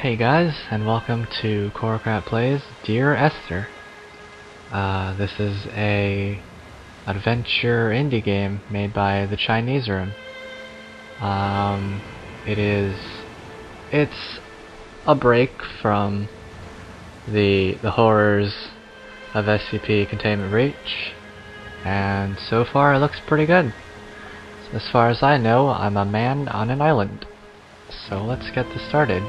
Hey guys, and welcome to Coracrat Plays Dear Esther. This is a adventure indie game made by TheChineseRoom. It's a break from the horrors of SCP Containment Breach, and so far it looks pretty good. As far as I know, I'm a man on an island. So let's get this started.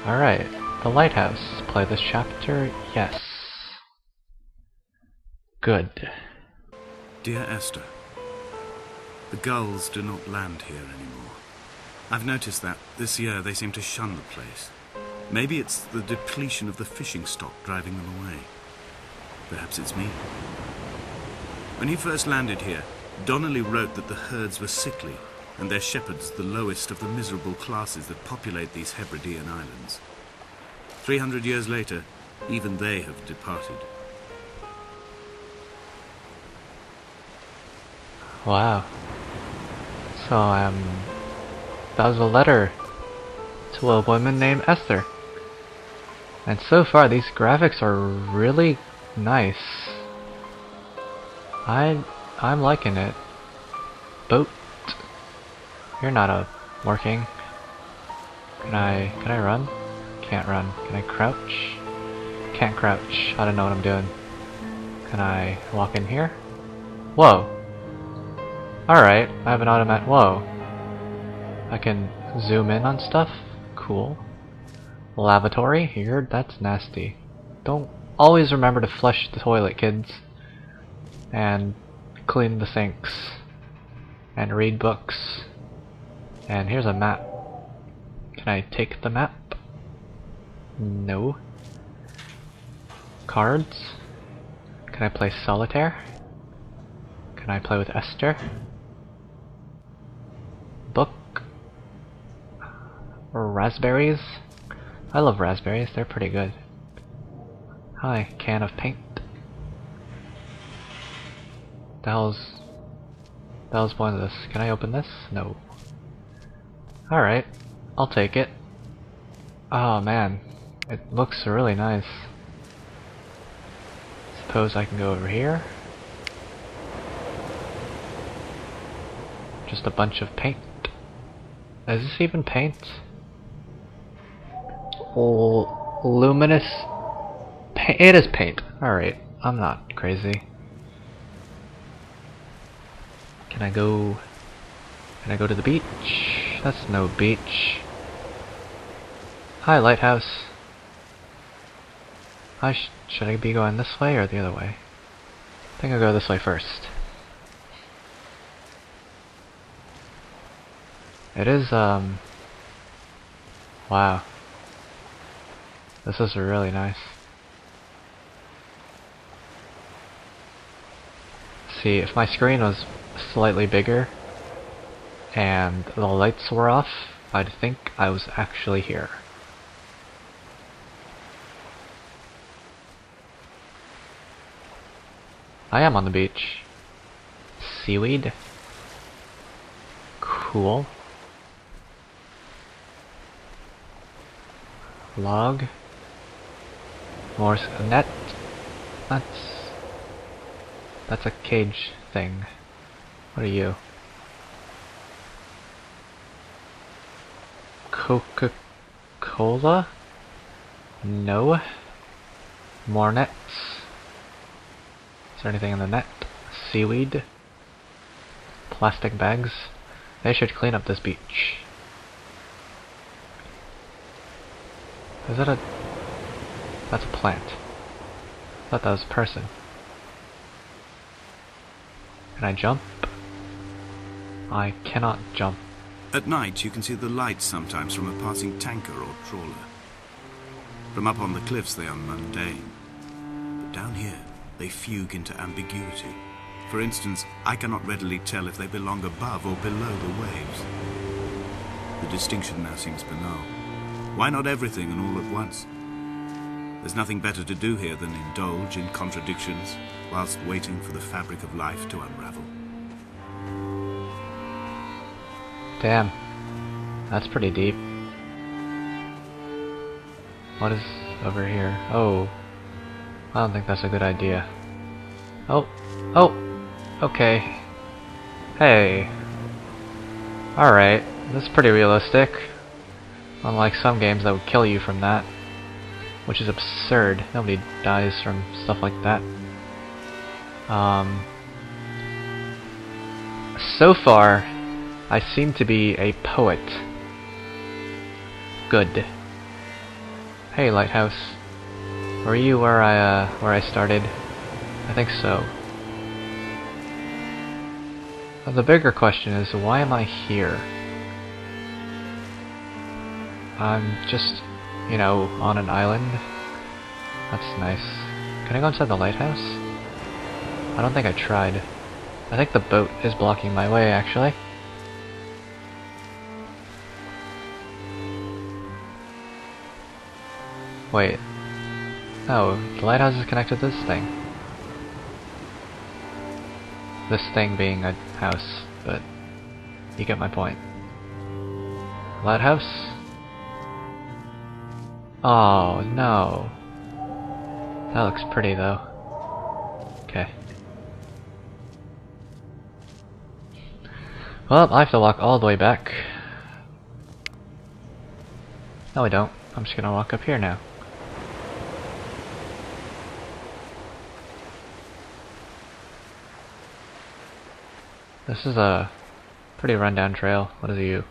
Alright, the lighthouse. Play this chapter? Yes. Good. Dear Esther, the gulls do not land here anymore. I've noticed that this year they seem to shun the place. Maybe it's the depletion of the fishing stock driving them away. Perhaps it's me. When he first landed here, Donnelly wrote that the herds were sickly and their shepherds the lowest of the miserable classes that populate these Hebridean islands. 300 years later, even they have departed. Wow. So, that was a letter to a woman named Esther. And so far, these graphics are really nice. I'm liking it. Boat. You're not working. Can I run? Can't run. Can I crouch? Can't crouch. I don't know what I'm doing. Can I walk in here? Whoa. Alright, I have an automatic. Whoa. I can zoom in on stuff? Cool. Lavatory here? That's nasty. Don't always remember to flush the toilet, kids. And clean the sinks. And read books. And here's a map. Can I take the map? No. Cards? Can I play solitaire? Can I play with Esther? Book? Or raspberries? I love raspberries, they're pretty good. Hi, can of paint. That was pointless. Can I open this? No. Alright, I'll take it. Oh man, it looks really nice. Suppose I can go over here. Just a bunch of paint. Is this even paint? Luminous paint. It is paint. Alright, I'm not crazy. Can I go to the beach? That's no beach. Hi, lighthouse. Should I be going this way or the other way? I think I'll go this way first. It is, wow. This is really nice. See, if my screen was slightly bigger and the lights were off, I'd think I was actually here. I am on the beach. Seaweed. Cool. Log. More net. That's a cage thing. What are you? Coca-Cola? No. More nets. Is there anything in the net? Seaweed? Plastic bags? They should clean up this beach. Is that a... That's a plant. I thought that was a person. Can I jump? I cannot jump. At night, you can see the lights sometimes from a passing tanker or trawler. From up on the cliffs, they are mundane. But down here, they fugue into ambiguity. For instance, I cannot readily tell if they belong above or below the waves. The distinction now seems banal. Why not everything and all at once? There's nothing better to do here than indulge in contradictions whilst waiting for the fabric of life to unravel. Damn. That's pretty deep. What is over here? Oh, I don't think that's a good idea. Oh, oh, okay. Hey. Alright, this is pretty realistic. Unlike some games that would kill you from that. Which is absurd. Nobody dies from stuff like that. So far, I seem to be a poet. Good. Hey, lighthouse. Were you where I started? I think so. The bigger question is, why am I here? I'm just, you know, on an island. That's nice. Can I go inside the lighthouse? I don't think I tried. I think the boat is blocking my way, actually. Wait. Oh, the lighthouse is connected to this thing. This thing being a house, but you get my point. Lighthouse? Oh, no. That looks pretty, though. Okay. Well, I have to walk all the way back. No, I don't. I'm just gonna walk up here now. This is a pretty rundown trail. What is you?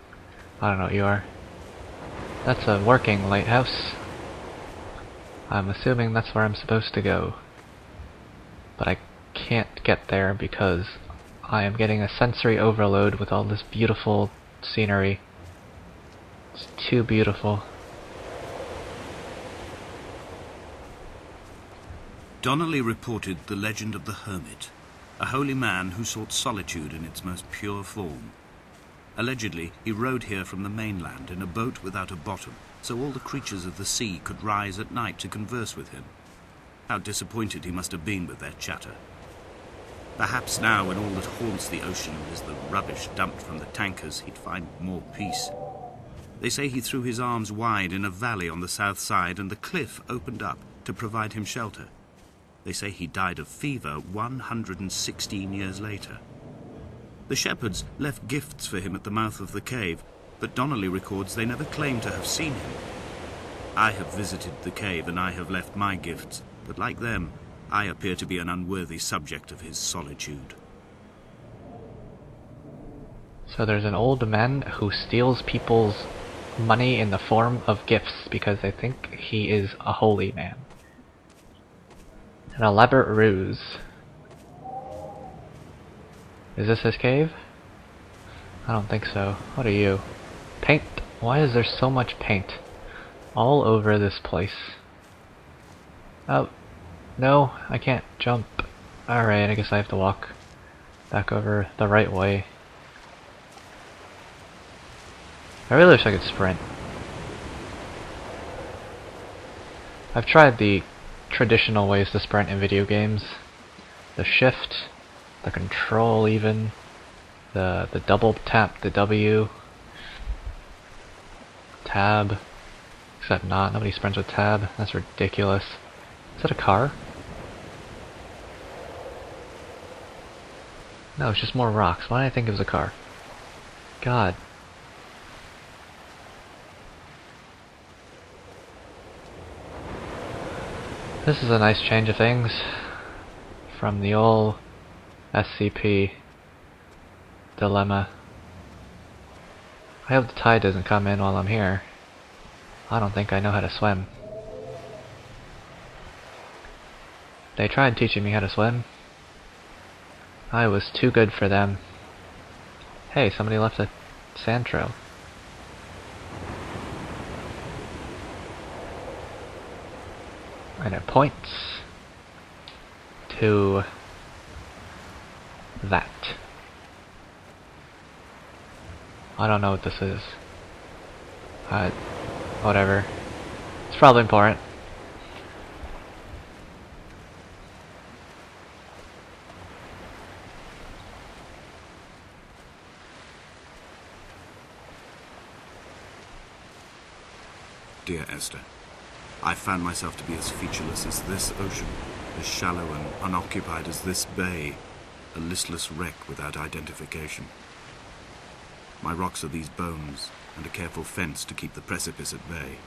I don't know what you are. That's a working lighthouse. I'm assuming that's where I'm supposed to go. But I can't get there because I am getting a sensory overload with all this beautiful scenery. It's too beautiful. Donnelly reported the legend of the hermit, a holy man who sought solitude in its most pure form. Allegedly, he rode here from the mainland in a boat without a bottom, so all the creatures of the sea could rise at night to converse with him. How disappointed he must have been with their chatter. Perhaps now, when all that haunts the ocean is the rubbish dumped from the tankers, he'd find more peace. They say he threw his arms wide in a valley on the south side, and the cliff opened up to provide him shelter. They say he died of fever 116 years later. The shepherds left gifts for him at the mouth of the cave, but Donnelly records they never claimed to have seen him. I have visited the cave and I have left my gifts, but like them, I appear to be an unworthy subject of his solitude. So there's an old man who steals people's money in the form of gifts because they think he is a holy man. An elaborate ruse. Is this his cave? I don't think so. What are you? Paint? Why is there so much paint all over this place? Oh, no, I can't jump. Alright, I guess I have to walk back over the right way. I really wish I could sprint. I've tried the traditional ways to sprint in video games. The shift, the control even, the double tap, the W, tab, except not, nobody sprints with tab, that's ridiculous. Is that a car? No, it's just more rocks. Why did I think it was a car? God. This is a nice change of things from the old SCP dilemma. I hope the tide doesn't come in while I'm here. I don't think I know how to swim. They tried teaching me how to swim. I was too good for them. Hey, somebody left a sand trail. And it points to that. I don't know what this is. Whatever. It's probably important. Dear Esther, I found myself to be as featureless as this ocean, as shallow and unoccupied as this bay, a listless wreck without identification. My rocks are these bones, and a careful fence to keep the precipice at bay.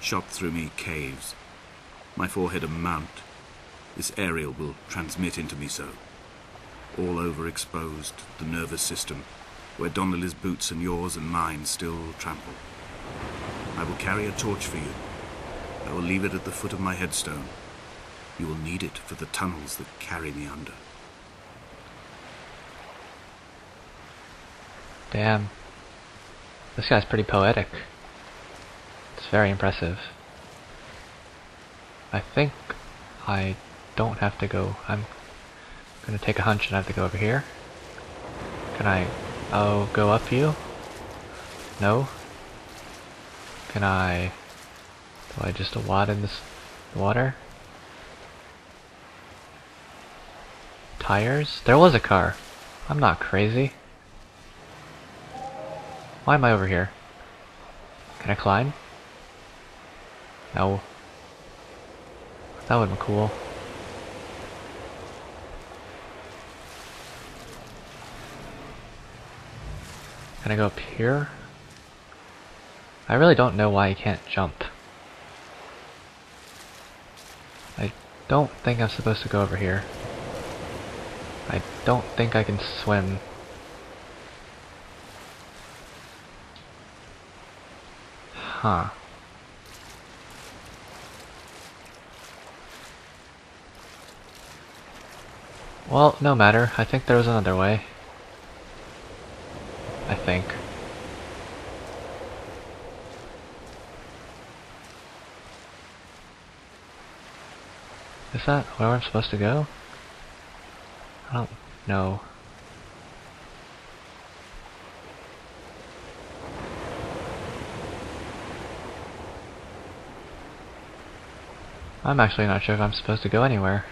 Shot through me caves, my forehead a mount. This aerial will transmit into me so. All overexposed, the nervous system, where Donnelly's boots and yours and mine still trample. I will carry a torch for you. I will leave it at the foot of my headstone. You will need it for the tunnels that carry me under. Damn. This guy's pretty poetic. It's very impressive. I think I don't have to go. I'm gonna take a hunch and I have to go over here. Can I go up you? No? Can I... do I just wade in this water? Tires? There was a car. I'm not crazy. Why am I over here? Can I climb? No. That would be cool. Can I go up here? I really don't know why I can't jump. I don't think I'm supposed to go over here. I don't think I can swim. Huh. Well, no matter. I think there was another way. I think. Is that where I'm supposed to go? I don't know. I'm actually not sure if I'm supposed to go anywhere.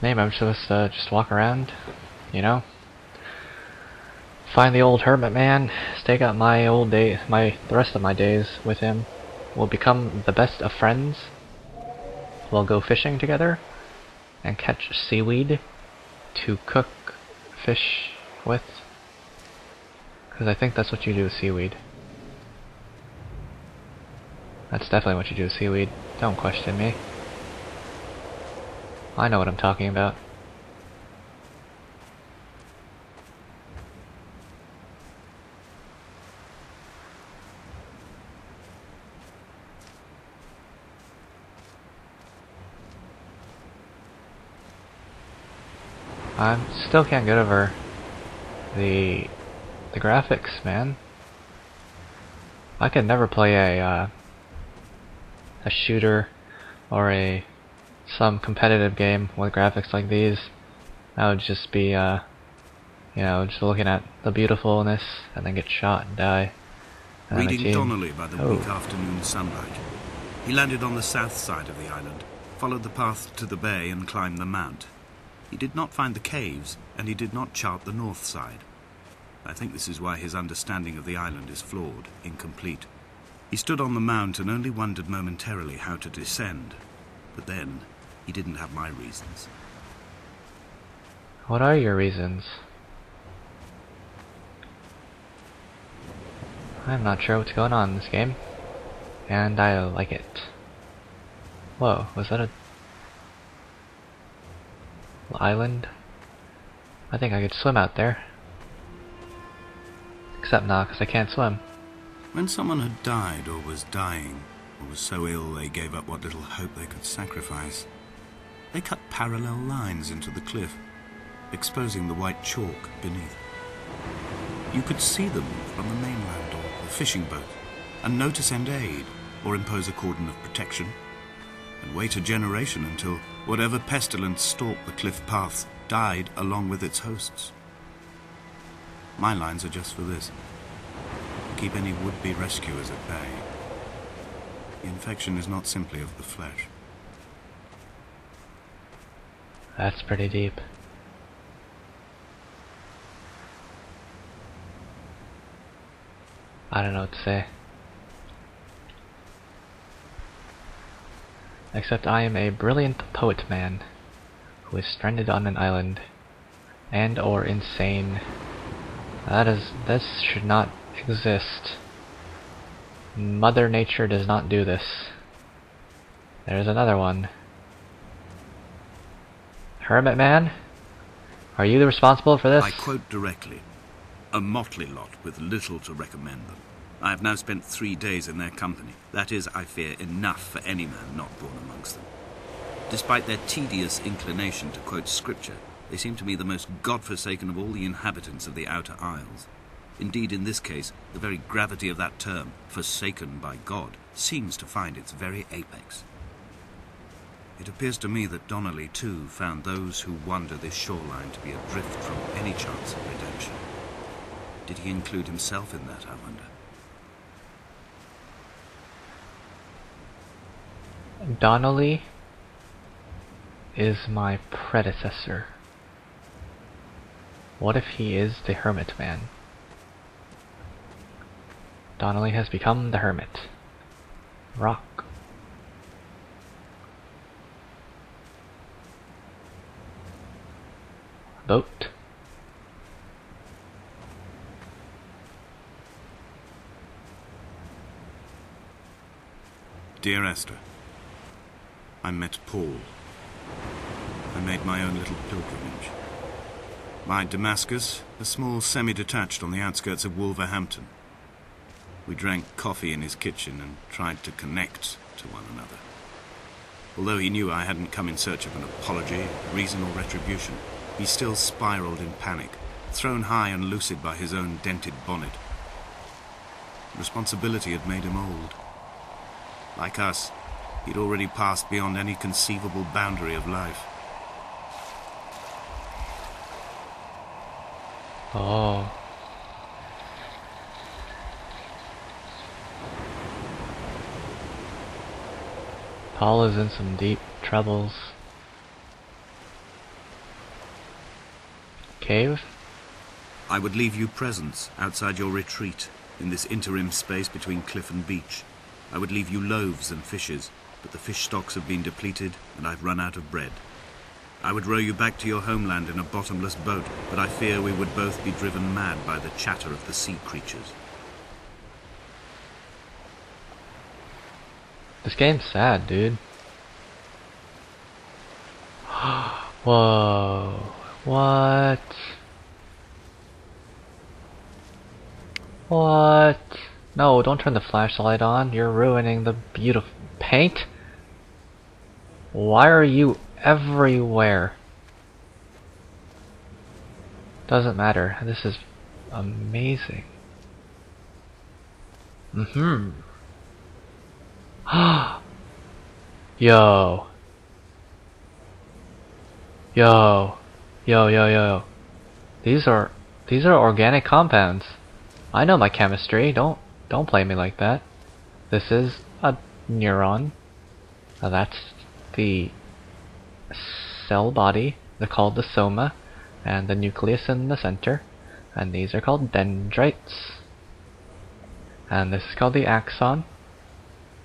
Maybe I'm supposed to just walk around, you know? Find the old hermit man, stake out my old day, the rest of my days with him. We'll become the best of friends. We'll go fishing together and catch seaweed to cook fish with. Because I think that's what you do with seaweed. That's definitely what you do with seaweed. Don't question me. I know what I'm talking about. I still can't get over the graphics, man. I could never play a shooter or some competitive game with graphics like these. I would just be you know, just looking at the beautifulness and then get shot and die. And Reading Donnelly by the weak afternoon sunlight. He landed on the south side of the island, followed the path to the bay and climbed the mount. He did not find the caves, and he did not chart the north side. I think this is why his understanding of the island is flawed, incomplete. He stood on the mount and only wondered momentarily how to descend. But then, he didn't have my reasons. What are your reasons? I'm not sure what's going on in this game, and I like it. Whoa, was that a island? I think I could swim out there. Except not, because I can't swim. When someone had died or was dying, or was so ill they gave up what little hope they could sacrifice, they cut parallel lines into the cliff, exposing the white chalk beneath. You could see them from the mainland or the fishing boat, and know to send aid or impose a cordon of protection, and wait a generation until whatever pestilence stalked the cliff paths died along with its hosts. My lines are just for this: to keep any would-be rescuers at bay. The infection is not simply of the flesh. That's pretty deep. I don't know what to say. Except I am a brilliant poet man who is stranded on an island and or insane. This should not exist. Mother Nature does not do this. There's another one. Hermit man? Are you responsible for this? I quote directly. A motley lot with little to recommend them. I have now spent 3 days in their company. That is, I fear, enough for any man not born amongst them. Despite their tedious inclination to quote scripture, they seem to me the most godforsaken of all the inhabitants of the Outer Isles. Indeed, in this case, the very gravity of that term, forsaken by God, seems to find its very apex. It appears to me that Donnelly, too, found those who wander this shoreline to be adrift from any chance of redemption. Did he include himself in that, I wonder? Donnelly is my predecessor. What if he is the Hermit Man? Donnelly has become the Hermit. Rock. Boat. Dear Esther, I met Paul. I made my own little pilgrimage. My Damascus, a small semi-detached on the outskirts of Wolverhampton. We drank coffee in his kitchen and tried to connect to one another. Although he knew I hadn't come in search of an apology, reason or retribution, he still spiraled in panic, thrown high and lucid by his own dented bonnet. Responsibility had made him old. Like us, he'd already passed beyond any conceivable boundary of life. Oh. Paul is in some deep troubles. Cave? I would leave you presents outside your retreat, in this interim space between cliff and beach. I would leave you loaves and fishes, but the fish stocks have been depleted and I've run out of bread. I would row you back to your homeland in a bottomless boat, but I fear we would both be driven mad by the chatter of the sea creatures. This game's sad, dude. Whoa. What? What? No, don't turn the flashlight on. You're ruining the beautiful paint. Why are you everywhere? Doesn't matter. This is amazing. Yo. Yo. Yo. Yo, yo, yo. These are organic compounds. I know my chemistry. Don't play me like that. This is a neuron. That's the cell body. They're called the soma, and the nucleus in the center. And these are called dendrites. And this is called the axon.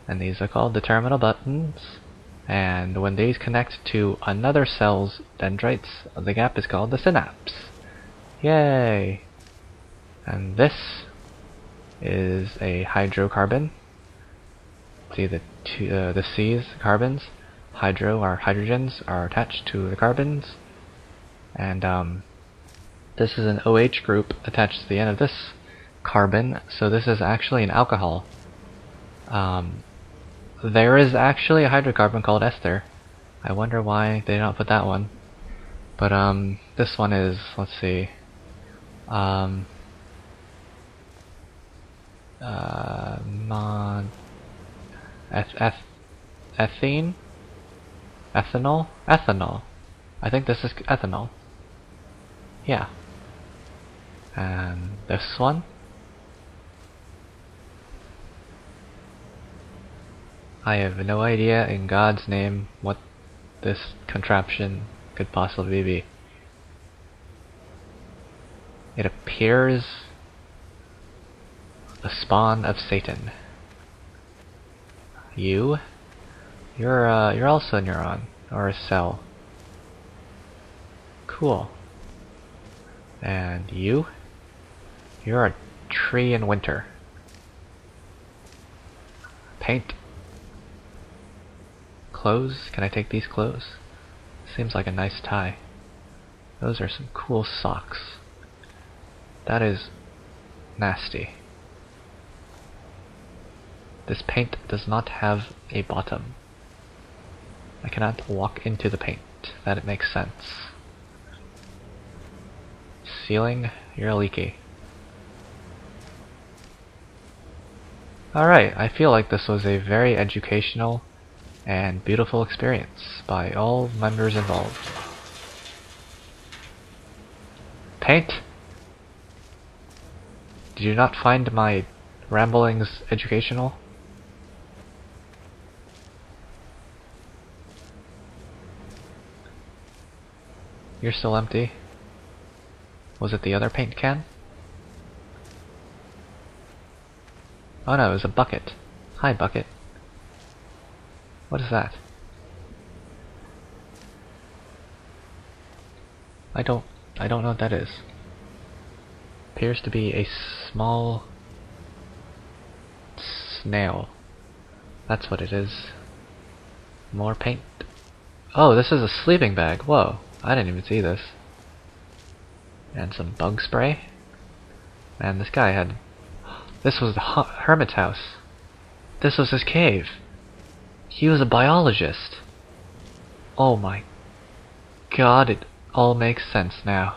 And these are called the terminal buttons. And when these connect to another cell's dendrites, the gap is called the synapse. Yay! And this is a hydrocarbon. See the C's, carbons. Hydro are hydrogens are attached to the carbons. And this is an OH group attached to the end of this carbon. So this is actually an alcohol. There is actually a hydrocarbon called Esther. I wonder why they don't put that one. But this one is, let's see, ethene? Ethanol? Ethanol. I think this is ethanol. Yeah. And this one? I have no idea in God's name what this contraption could possibly be. It appears the spawn of Satan. You You're also a neuron or a cell. Cool. And you're a tree in winter. Paint. Clothes? Can I take these clothes? Seems like a nice tie. Those are some cool socks. That is nasty. This paint does not have a bottom. I cannot walk into the paint. That makes sense. Ceiling, you're leaky. Alright, I feel like this was a very educational and beautiful experience by all members involved. Paint? Did you not find my ramblings educational? You're still empty. Was it the other paint can? Oh no, it was a bucket. Hi, bucket. What is that? I don't know what that is. Appears to be a small snail. That's what it is. More paint. Oh, this is a sleeping bag. Whoa, I didn't even see this. And some bug spray. Man, this guy had... This was the hermit's house. This was his cave. He was a biologist. Oh my god, it all makes sense now.